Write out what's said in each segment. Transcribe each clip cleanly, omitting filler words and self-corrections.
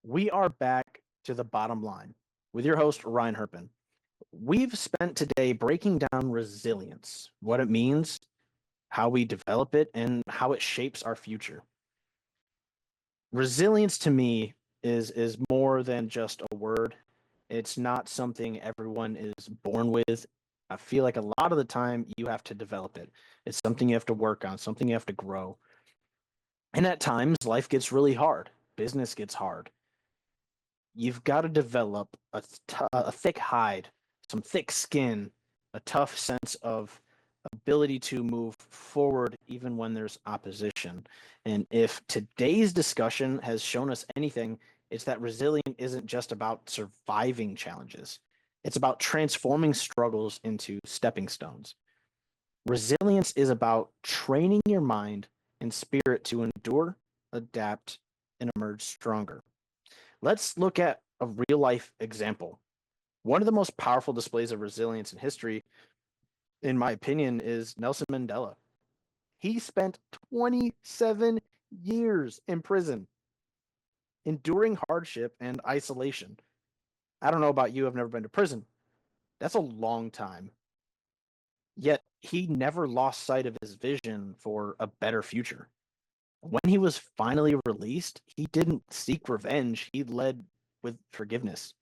We are back to the bottom line with your host, Ryan Herpin. We've spent today breaking down resilience, what it means, how we develop it, and how it shapes our future. Resilience to me is more than just a word. It's not something everyone is born with. I feel like a lot of the time you have to develop it. It's something you have to work on, something you have to grow. And at times life gets really hard. Business gets hard. You've got to develop a thick hide, some thick skin, a tough sense of ability to move forward even when there's opposition. And if today's discussion has shown us anything, it's that resilience isn't just about surviving challenges. It's about transforming struggles into stepping stones. Resilience is about training your mind and spirit to endure, adapt, and emerge stronger. Let's look at a real life example. One of the most powerful displays of resilience in history, in my opinion, is Nelson Mandela. He spent 27 years in prison, enduring hardship and isolation. I don't know about you, I've never been to prison. That's a long time. Yet he never lost sight of his vision for a better future. When he was finally released, he didn't seek revenge, he led with forgiveness,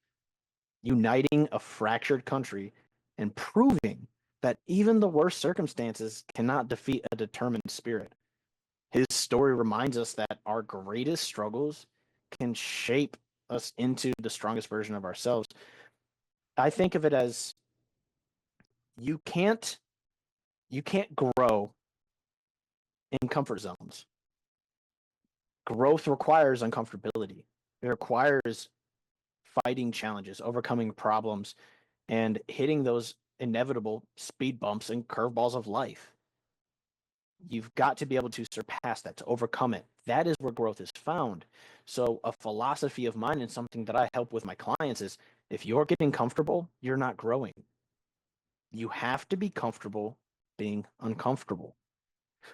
uniting a fractured country and proving that even the worst circumstances cannot defeat a determined spirit. His story reminds us that our greatest struggles can shape us into the strongest version of ourselves. I think of it as you can't you can't grow in comfort zones. Growth requires uncomfortability. It requires fighting challenges, overcoming problems, and hitting those inevitable speed bumps and curveballs of life. You've got to be able to surpass that, to overcome it. That is where growth is found. So, a philosophy of mine and something that I help with my clients is if you're getting comfortable, you're not growing. You have to be comfortable being uncomfortable.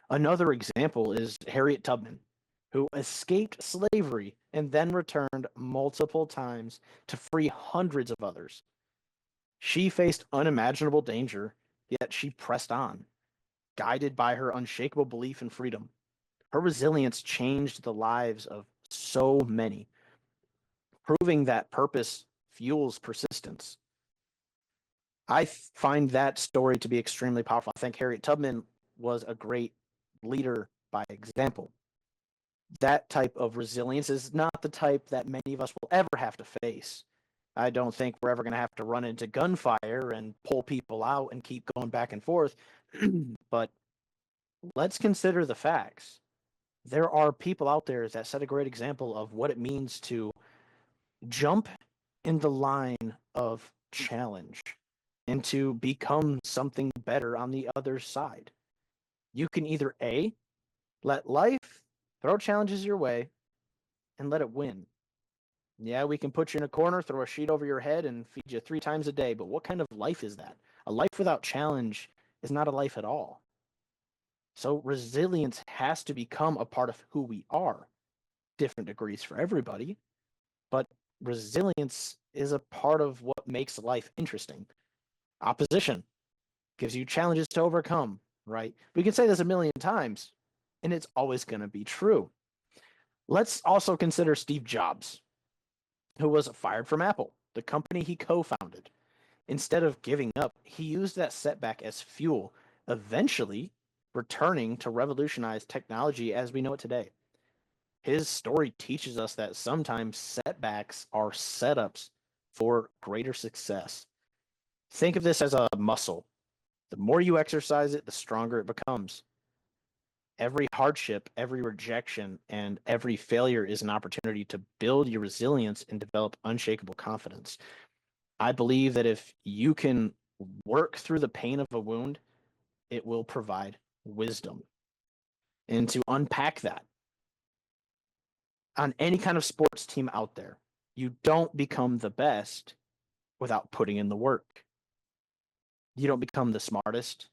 Another example is Harriet Tubman, who escaped slavery and then returned multiple times to free hundreds of others. She faced unimaginable danger, yet she pressed on, guided by her unshakable belief in freedom. Her resilience changed the lives of so many, proving that purpose fuels persistence. I find that story to be extremely powerful. I think Harriet Tubman was a great leader by example. That type of resilience is not the type that many of us will ever have to face. I don't think we're ever going to have to run into gunfire and pull people out and keep going back and forth. But let's consider the facts. There are people out there that set a great example of what it means to jump in the line of challenge and to become something better on the other side. You can either A, let life throw challenges your way and let it win. Yeah, we can put you in a corner, throw a sheet over your head, and feed you 3 times a day, but what kind of life is that? A life without challenge is not a life at all. So resilience has to become a part of who we are. Different degrees for everybody, but resilience is a part of what makes life interesting. Opposition gives you challenges to overcome, right? We can say this a million times, and it's always going to be true. Let's also consider Steve Jobs, who was fired from Apple, the company he co founded. Instead of giving up, he used that setback as fuel, eventually returning to revolutionize technology as we know it today. His story teaches us that sometimes setbacks are setups for greater success. Think of this as a muscle. The more you exercise it, the stronger it becomes. Every hardship, every rejection, and every failure is an opportunity to build your resilience and develop unshakable confidence. I believe that if you can work through the pain of a wound, it will provide wisdom. And to unpack that, on any kind of sports team out there, you don't become the best without putting in the work. You don't become the smartest,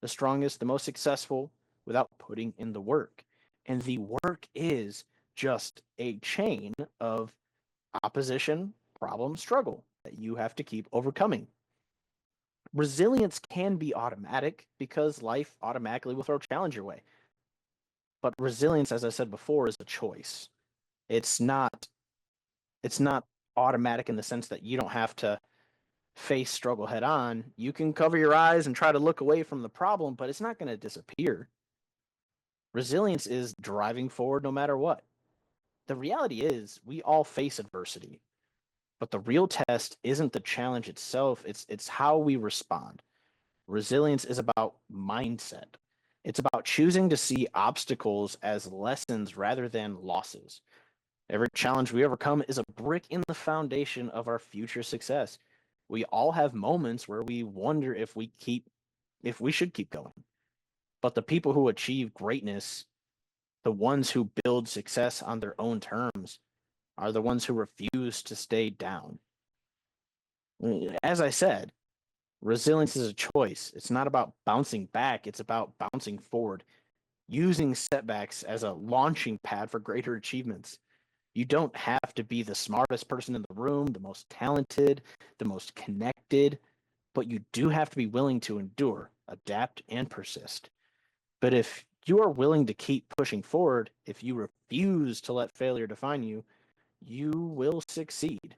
the strongest, the most successful without putting in the work. And the work is just a chain of opposition, problem, struggle that you have to keep overcoming. Resilience can be automatic because life automatically will throw challenge your way. But resilience, as I said before, is a choice. It's not it's not automatic in the sense that you don't have to face struggle head on. You can cover your eyes and try to look away from the problem, but it's not going to disappear. Resilience is driving forward no matter what. The reality is, we all face adversity, but the real test isn't the challenge itself, it's how we respond. Resilience is about mindset. It's about choosing to see obstacles as lessons rather than losses. Every challenge we overcome is a brick in the foundation of our future success. We all have moments where we wonder if we should keep going. But the people who achieve greatness, the ones who build success on their own terms, are the ones who refuse to stay down. As I said, resilience is a choice. It's not about bouncing back, it's about bouncing forward, using setbacks as a launching pad for greater achievements. You don't have to be the smartest person in the room, the most talented, the most connected, but you do have to be willing to endure, adapt, and persist. But if you are willing to keep pushing forward, if you refuse to let failure define you, you will succeed.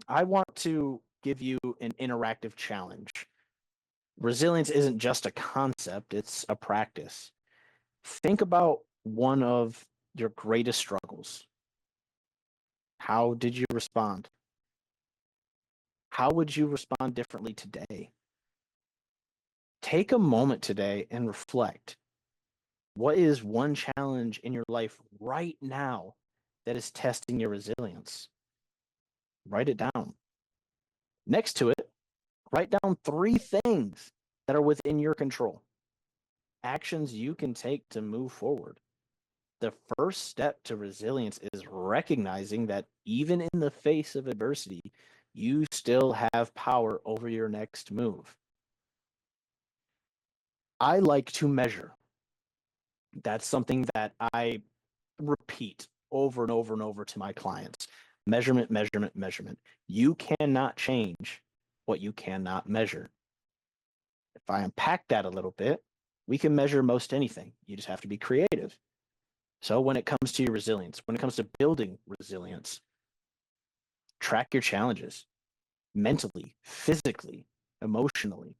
I want to give you an interactive challenge. Resilience isn't just a concept, it's a practice. Think about one of your greatest struggles. How did you respond? How would you respond differently today? Take a moment today and reflect. What is one challenge in your life right now that is testing your resilience? Write it down. Next to it, write down 3 things that are within your control, actions you can take to move forward. The first step to resilience is recognizing that even in the face of adversity, you still have power over your next move. I like to measure. That's something that I repeat over and over and over to my clients. Measurement, measurement, measurement. You cannot change what you cannot measure. If I unpack that a little bit, we can measure most anything. You just have to be creative. So when it comes to your resilience, when it comes to building resilience, track your challenges mentally, physically, emotionally.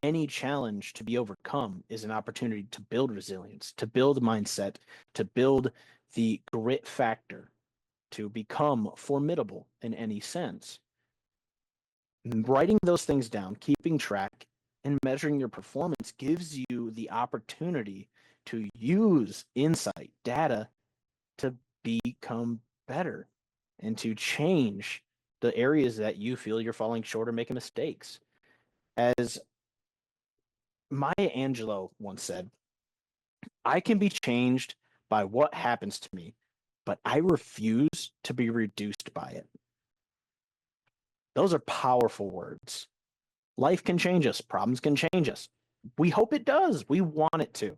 Any challenge to be overcome is an opportunity to build resilience, to build mindset, to build the grit factor, to become formidable in any sense. Writing those things down, keeping track, and measuring your performance gives you the opportunity to use insight, data to become better and to change the areas that you feel you're falling short or making mistakes. As Maya Angelou once said, I can be changed by what happens to me, but I refuse to be reduced by it. Those are powerful words. Life can change us, problems can change us. We hope it does. We want it to.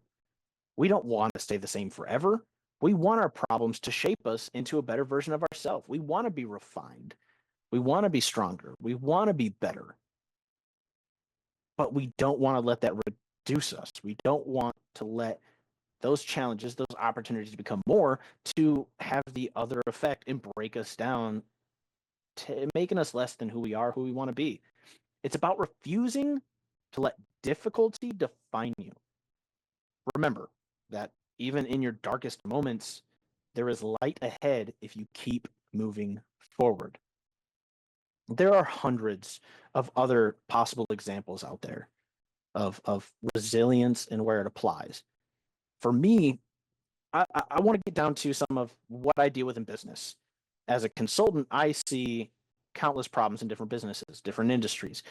We don't want to stay the same forever. We want our problems to shape us into a better version of ourselves. We want to be refined. We want to be stronger. We want to be better. But we don't want to let that reduce us. We don't want to let those challenges, those opportunities become more to have the other effect and break us down, to making us less than who we are, who we want to be. It's about refusing to let difficulty define you. Remember that even in your darkest moments, there is light ahead if you keep moving forward. There are hundreds of other possible examples out there of resilience and where it applies. For me, I want to get down to some of what I deal with in business. As a consultant, I see countless problems in different businesses, different industries.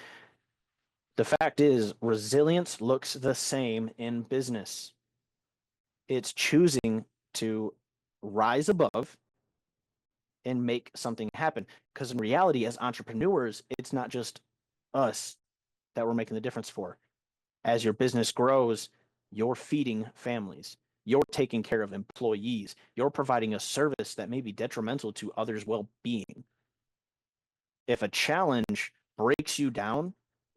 The fact is, resilience looks the same in business. It's choosing to rise above and make something happen. Because in reality, as entrepreneurs, it's not just us that we're making the difference for. As your business grows, you're feeding families. You're taking care of employees. You're providing a service that may be detrimental to others' well-being. If a challenge breaks you down,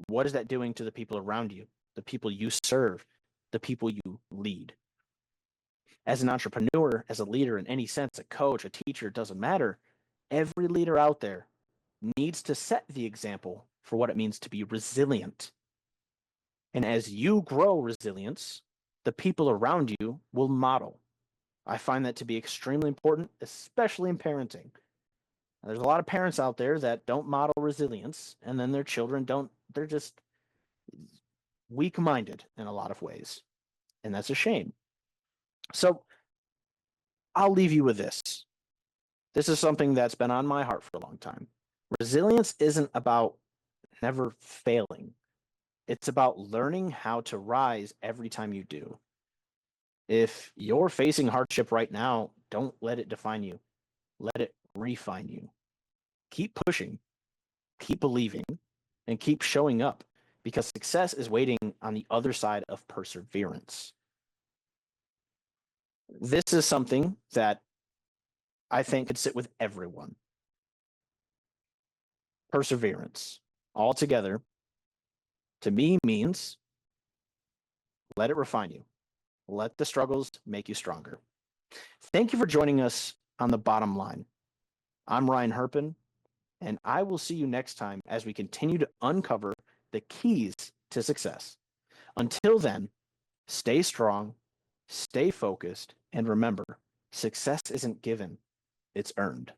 what is that doing to the people around you, the people you serve, the people you lead? As an entrepreneur, as a leader in any sense, a coach, a teacher, it doesn't matter. Every leader out there needs to set the example for what it means to be resilient. And as you grow resilience, the people around you will model. I find that to be extremely important, especially in parenting. There's a lot of parents out there that don't model resilience, and then their children don't, they're just weak minded in a lot of ways. And that's a shame. So I'll leave you with this. This is something that's been on my heart for a long time. Resilience isn't about never failing, it's about learning how to rise every time you do. If you're facing hardship right now, don't let it define you. Let it refine you. Keep pushing, keep believing, and keep showing up because success is waiting on the other side of perseverance. This is something that I think could sit with everyone. Perseverance, altogether, to me means let it refine you. Let the struggles make you stronger. Thank you for joining us on The Bottom Line. I'm Ryan Herpin, and I will see you next time as we continue to uncover the keys to success. Until then, stay strong, stay focused, and remember, success isn't given, it's earned.